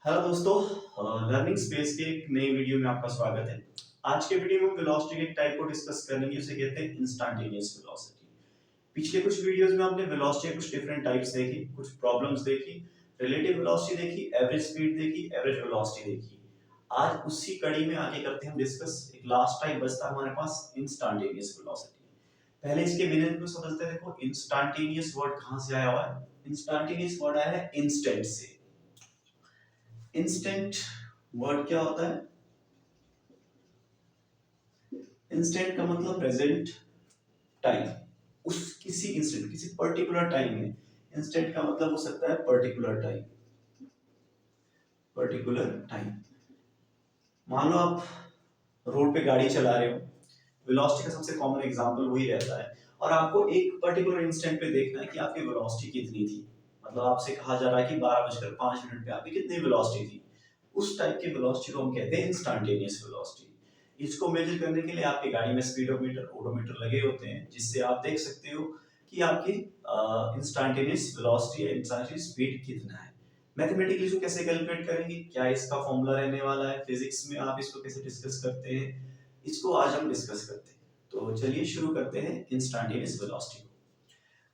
Hello दोस्तों, learning space के एक नई वीडियो में आपका स्वागत है। आज के वीडियो में हम वेलोसिटी के एक टाइप को डिस्कस करेंगे, उसे कहते हैं इंस्टैंटेनियस वेलोसिटी। पिछले कुछ वीडियोस में हमने वेलोसिटी के कुछ डिफरेंट टाइप्स देखी, कुछ प्रॉब्लम्स देखी, रिलेटिव वेलोसिटी देखी, एवरेज स्पीड देखी, एवरेज वेलोसिटी देखी। आज उसी कड़ी में आगे करते हैं हम डिस्कस। एक लास्ट टाइप बचता है हमारे पास इंस्टैंटेनियस वेलोसिटी। पहले इसके मीनिंग को समझते हैं। देखो, इंस्टैंटेनियस वर्ड कहां से आया हुआ है? इंस्टैंटेनियस वर्ड आया है इंस्टेंट से। इंस्टेंट वर्ड क्या होता है? इंस्टेंट का मतलब प्रेजेंट टाइम। उस किसी इंस्टेंट, किसी पर्टिकुलर टाइम में इंस्टेंट का मतलब हो सकता है पर्टिकुलर टाइम। पर्टिकुलर टाइम, मान लो आप रोड पे गाड़ी चला रहे हो, वेलोसिटी का सबसे कॉमन एग्जांपल वही रहता है, और आपको एक पर्टिकुलर इंस्टेंट पे देखना है कि आपकी वेलोसिटी कितनी थी। मतलब आपसे कहा जा रहा है कि 12:05 पे आपकी कितनी वेलोसिटी थी। उस टाइप की वेलोसिटी को हम कहते हैं इंस्टैंटेनियस वेलोसिटी। इसको मेजर करने के लिए आपकी गाड़ी में स्पीडोमीटर, ओडोमीटर लगे होते हैं, जिससे आप देख सकते हो कि आपकी इंस्टैंटेनियस वेलोसिटी या इंस्टैंटेनियस स्पीड कितना है। मैथमेटिकली इसको कैसे कैलकुलेट करेंगे, क्या इसका फॉर्मूला रहने वाला है, फिजिक्स में आप इसको कैसे डिस्कस करते हैं, इसको आज हम डिस्कस करते हैं। तो चलिए शुरू करते हैं इंस्टैंटेनियस वेलोसिटी को।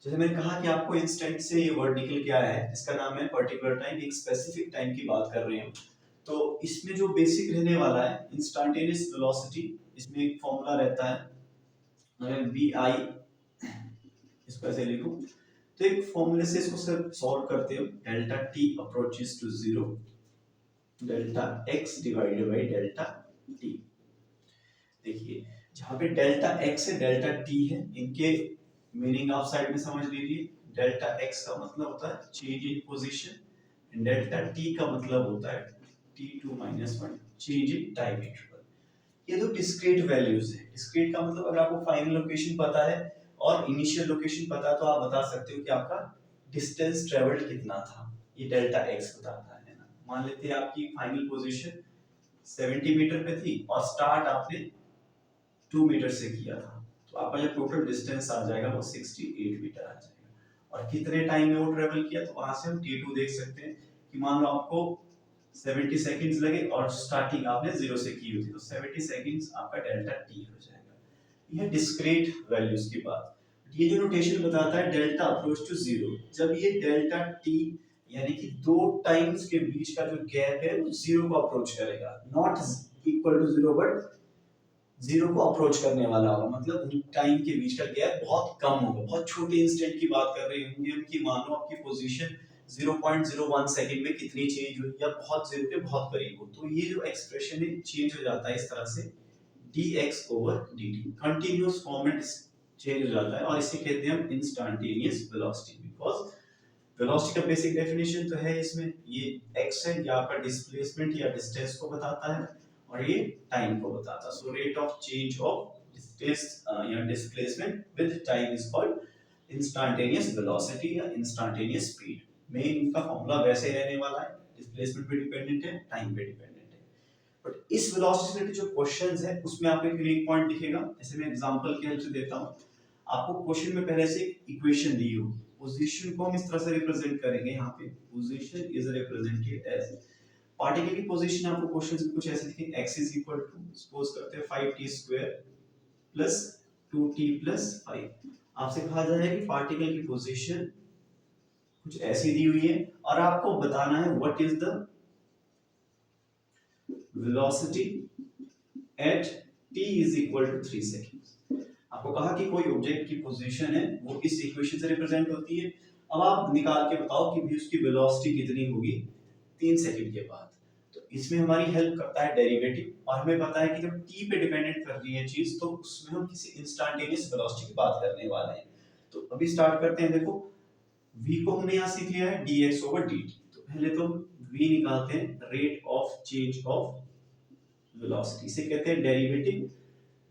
जैसे मैंने कहा कि आपको इंस्टेंट से ये वर्ड निकल के आया है, इसका नाम है पर्टिकुलर टाइम। एक स्पेसिफिक टाइम की बात कर रहे हैं। तो इसमें जो बेसिक रहने वाला है इंस्टैंटेनियस वेलोसिटी, इसमें एक फॉर्मूला रहता है वी आई, इसको ऐसे लिखो। तो एक फॉर्मूले से इसको सिर्फ सॉल्व करते हो। Delta t approaches to zero, delta x divided by delta t. देखिए, जहां पे डेल्टा एक्स है, डेल्टा टी है, इनके मीनिंग आप साइड में समझ लीजिए। डेल्टा एक्स का मतलब होता है change in position, delta T का मतलब होता है t2 - 1 change in time interval. ये दो डिस्क्रीट वैल्यूज है। डिस्क्रीट का मतलब अगर आपको फाइनल लोकेशन पता है और इनिशियल लोकेशन पता है, तो आप बता सकते हो कि आपका डिस्टेंस ट्रेवल्ड कितना था। ये डेल्टा एक्स बताता है ना। मान लेते हैं आपकी फाइनल पोजीशन 70 मीटर पे थी और स्टार्ट आपने 2 मीटर से किया था, तो आपका जो टोटल डिस्टेंस आ जाएगा वो 68 मीटर आ जाएगा। और कितने टाइम में वो ट्रेवल किया, तो वहां से हम t2 देख सकते हैं कि मान लो आपको 70 सेकंड्स लगे और स्टार्टिंग आपने 0 से की हुई थी, तो 70 सेकंड्स आपका डेल्टा t हो जाएगा। यह डिस्क्रीट वैल्यूज की बात। ये जो नोटेशन बताता है डेल्टा अप्रोच टू जीरो, जब ये डेल्टा t यानी कि दो टाइम्स के बीच का जो गैप है वो जीरो को अप्रोच करेगा, not equal to zero but zero को अप्रोच करने वाला होगा। मतलब उन टाइम के बीच का गैप बहुत कम होगा। बहुत छोटे इंस्टेंट की बात कर रहे होंगे हम कि मान लो आपकी पोजीशन 0.01 सेकंड में कितनी चेंज हुई, या बहुत जीरो के बहुत करीब हो, तो ये जो एक्सप्रेशन है चेंज हो जाता है इस तरह से dx over dt। Continuous form में चेंज हो जाता है और इसे कहते हैं हम इंस्टैंटेनियस वेलोसिटी। बिकॉज़ वेलोसिटी का बेसिक डेफिनेशन तो है इसमें, ये x है, ये आपका डिस्प्लेसमेंट या डिस्टेंस को बताता है, और ये टाइम को बताता है। So rate of change of distance या displacement with time is called instantaneous velocity या इंस्टैंटेनियस स्पीड। मेन इनका फॉर्मूला वैसे रहने वाला है, डिस्प्लेसमेंट पे डिपेंडेंट है, टाइम पे डिपेंडेंट है। बट इस वेलोसिटी से रिलेटेड जो क्वेश्चंस है उसमें आपको एक यूनिक पॉइंट दिखेगा। जैसे मैं एग्जांपल की हेल्प से देता हूं। आपको क्वेश्चन में पहले से एक इक्वेशन दी होगी। पोजीशन को हम इस तरह से रिप्रेजेंट करेंगे। यहाँ पे position is represented as particle की पोजीशन। आपको क्वेश्चन में कुछ ऐसे दिखे, x is equal to suppose करते हैं 5t square plus 2t plus 5। आपसे कहा जा रहा है कि पार्टिकल की पोजीशन कुछ ऐसी दी हुई है और आपको बताना है what is the velocity at t is equal to 3 seconds. आपको कहा कि कोई ऑब्जेक्ट की पोजीशन है वो इस इक्वेशन से रिप्रेजेंट होती है। अब आप निकाल के बताओ कि भी उसकी वेलोसिटी कितनी होगी 3 सेकंड के बाद। तो इसमें हमारी हेल्प करता है डेरिवेटिव, और हमें पता है कि जब t पे डिपेंडेंट कर रही है चीज, तो उसमें हम किसी इंस्टैंटेनियस वेलोसिटी की बात करने वाले हैं। तो अभी स्टार्ट करते हैं। देखो, v को हमने यहां सीख लिया है dx over dt। तो पहले तो v निकालते हैं, rate of change of velocity. इसे कहते हैं derivative,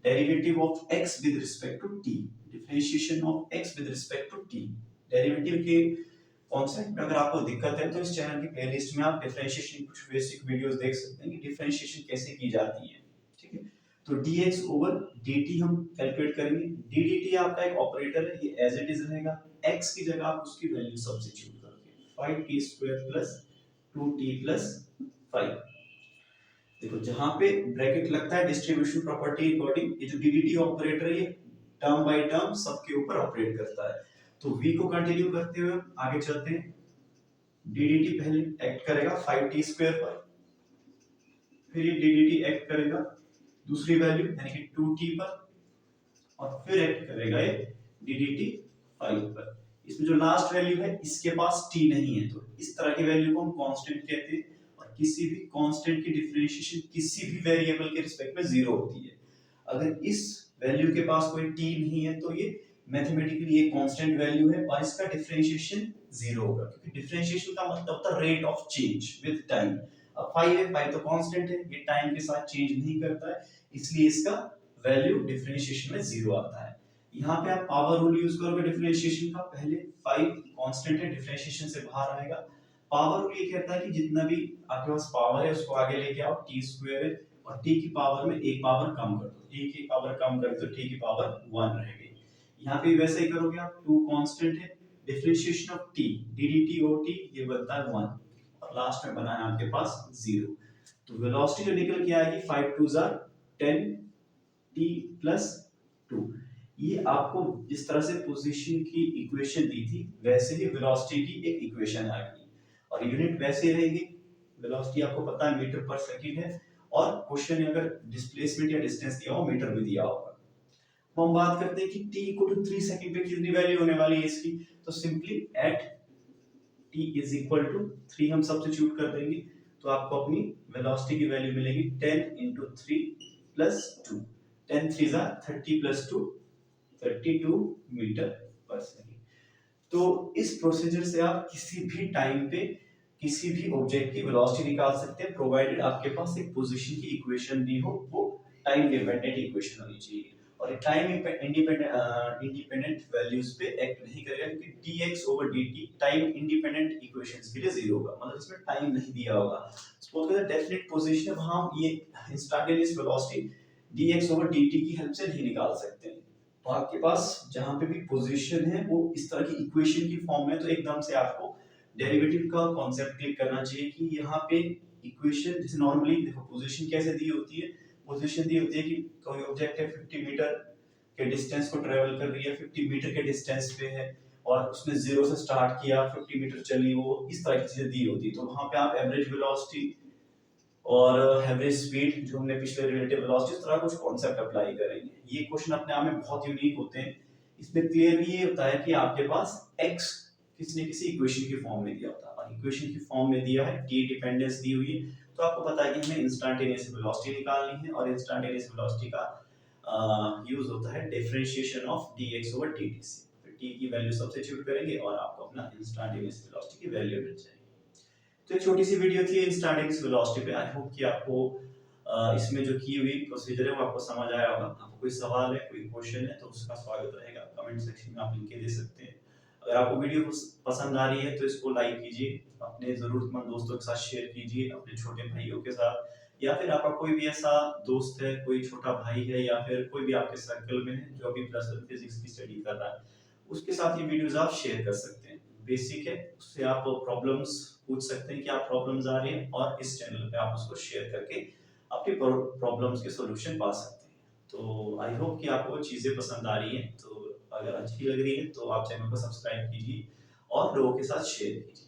derivative of x with respect to t, differentiation of x with respect to t। Derivative के कॉन्सेप्ट में अगर आपको दिक्कत है तो इस चैनल की प्लेलिस्ट में आप डिफरेंशिएशन कुछ बेसिक वीडियोस देख सकते हैं कि डिफरेंशिएशन कैसे की जाती है। ठीक है, तो dx ओवर dt हम कैलकुलेट करेंगे। ddt आपका एक ऑपरेटर है, ये एज इट इज रहेगा। x की जगह आप उसकी वैल्यू सब्स्टिट्यूट करके 5t स्क्वायर प्लस 2t+5। देखो जहां पे ब्रैकेट लगता है डिस्ट्रीब्यूशन प्रॉपर्टी अकॉर्डिंग, ये जो डीडीटी ऑपरेटर है टर्म बाय टर्म सबके ऊपर ऑपरेट करता है। तो v को कंटिन्यू करते हुए आगे चलते हैं। डीडीटी पहले एक्ट करेगा 5t² पर, फिर ये डीडीटी एक्ट करेगा दूसरी वैल्यू यानी कि 2t पर, और फिर एक्ट करेगा ये डीडीटी 5 पर। इसमें जो लास्ट वैल्यू है इसके पास t नहीं है, तो इस तरह की वैल्यू को हम कांस्टेंट कहते हैं। और किसी भी कांस्टेंट की डिफरेंशिएशन किसी भी वेरिएबल के रिस्पेक्ट में जीरो होती है। अगर इस वैल्यू के पास कोई t नहीं है तो ये मैथमेटिकली एक कांस्टेंट वैल्यू है और इसका डिफरेंशिएशन जीरो होगा, क्योंकि डिफरेंशिएशन का मतलब होता है rate of change with time. अब 5 है, 5 तो कांस्टेंट है, ये टाइम के साथ चेंज नहीं करता है, इसलिए इसका वैल्यू डिफरेंशिएशन में जीरो आता है। यहाँ पे आप पावर रूल यूज करोगे डिफरेंशिएशन का, पहले 5 कांस्टेंट है, डिफरेंशिएशन से बाहर आएगा। पावर रूल ये कहता है कि जितना भी आपके पास पावर है उसको आगे लेके आओ, t² है और t की पावर में एक पावर कम कर दो, t की पावर कम कर दो तो t की पावर 1 रहेगी। यहाँ पे वैसे ही करोगे आप, 2 कांस्टेंट है, differentiation of t ddt over t ये बनता है 1 और लास्ट में बना है आपके पास 0। तो वेलोसिटी जो निकल के आएगी 5 2 10 t+2। ये आपको जिस तरह से पोजीशन की इक्वेशन दी थी वैसे ही वेलोसिटी की एक इक्वेशन आएगी और यूनिट वैसे रहेगी। वेलोसिटी आपको पता है मीटर पर सेकंड है और क्वेश्चन में अगर डिस्प्लेसमेंट या डिस्टेंस दिया हो मीटर में दिया होगा। तो हम बात करते हैं कि t = 3 सेकंड पे कितनी वैल्यू होने वाली है इसकी, तो सिंपली एट t = 3 हम सब्स्टिट्यूट कर देंगे तो आपको अपनी वेलोसिटी की वैल्यू मिलेगी 10 × 3 + 2। 10 3 30 + 2 32 मीटर पर सेकंड। तो इस प्रोसीजर से आप किसी भी टाइम पे किसी भी ऑब्जेक्ट की वेलोसिटी निकाल सकते हैं, प्रोवाइडेड आपके पास एक पोजीशन की इक्वेशन दी हो, वो टाइम डिपेंडेंट इक्वेशन होनी चाहिए और टाइम इंडिपेंडेंट वैल्यूज पे एक्ट नहीं करेगा, क्योंकि dx/dt टाइम इंडिपेंडेंट इक्वेशंस के लिए जीरो होगा, मतलब इसमें टाइम नहीं दिया होगा। सपोज करें डेफिनेट पोजीशन है, वहां हम ये इंस्टेंटेनियस वेलोसिटी dx/dt की हेल्प से नहीं निकाल सकते। तो आपके पास जहां पे भी पोजीशन है वो इस तरह की इक्वेशन की फॉर्म में, तो एकदम से आपको डेरिवेटिव का कॉन्सेप्ट क्लिक करना चाहिए कि यहाँ पे इक्वेशन जैसे नॉर्मली देखो पोजीशन कैसे दी होती है। पोजीशन दी होती है कि कोई ऑब्जेक्ट है 50 मीटर के डिस्टेंस को ट्रेवल कर रही है, 50 मीटर के डिस्टेंस पे है और उसने जीरो से स्टार्ट किया, 50 मीटर चली, वो इस तरह की चीजें दी होती है। तो वहां पे आप एवरेज वेलोसिटी और एवरेज स्पीड जो हमने पिछले रिलेटिव वेलोसिटी इस तरह कुछ कॉन्सेप्ट अप्लाई करेंगे। ये क्वेश्चन अपने आप में बहुत यूनिक होते हैं। इसमें क्लियरली ये होता है कि आपके पास x किसी न किसी इक्वेशन की फॉर्म में दिया होता है और इक्वेशन की फॉर्म में दिया है, t डिपेंडेंस दी हुई है, तो आपको पता है कि हमें इंस्टेंटेनियस वेलोसिटी निकालनी है और इंस्टेंटेनियस वेलोसिटी का यूज होता है डिफरेंशिएशन ऑफ dx/dt से। फिर t की वैल्यू सब्स्टिट्यूट करेंगे और आपको अपना इंस्टेंटेनियस वेलोसिटी की वैल्यू मिल जाएगी। तो एक छोटी सी वीडियो थी इंस्टेंटेनियस वेलोसिटी पे। आई होप कि आपको इसमें जो की हुई प्रोसीजर है वो आपको समझ आया होगा। आपको कोई सवाल है, कोई क्वेश्चन है तो उसका स्वागत रहेगा, कमेंट सेक्शन में आप लिख के दे सकते हैं। अगर आपको वीडियो पसंद आ रही है तो इसको लाइक कीजिए, अपने जरूरतमंद दोस्तों के साथ शेयर कीजिए, अपने छोटे भाइयों के साथ, या फिर आपका कोई भी ऐसा दोस्त है, कोई छोटा भाई है या फिर कोई भी आपके सर्कल में है जो अभी प्लस वन फिजिक्स की स्टडी कर रहा है, उसके साथ ये वीडियोस आप शेयर कर सकते हैं। बेसिक है, उससे आप प्रॉब्लम्स पूछ सकते हैं, क्या प्रॉब्लम्स आ रही हैं और इस चैनल पे आप उसको शेयर करके अपनी प्रॉब्लम्स के सॉल्यूशन पा सकते हैं। तो आई होप कि आपको चीज़ें पसंद आ रही हैं, तो अगर अच्छी लग रही है तो आप चैनल को सब्सक्राइब कीजिए और लोगों के साथ शेयर कीजिए।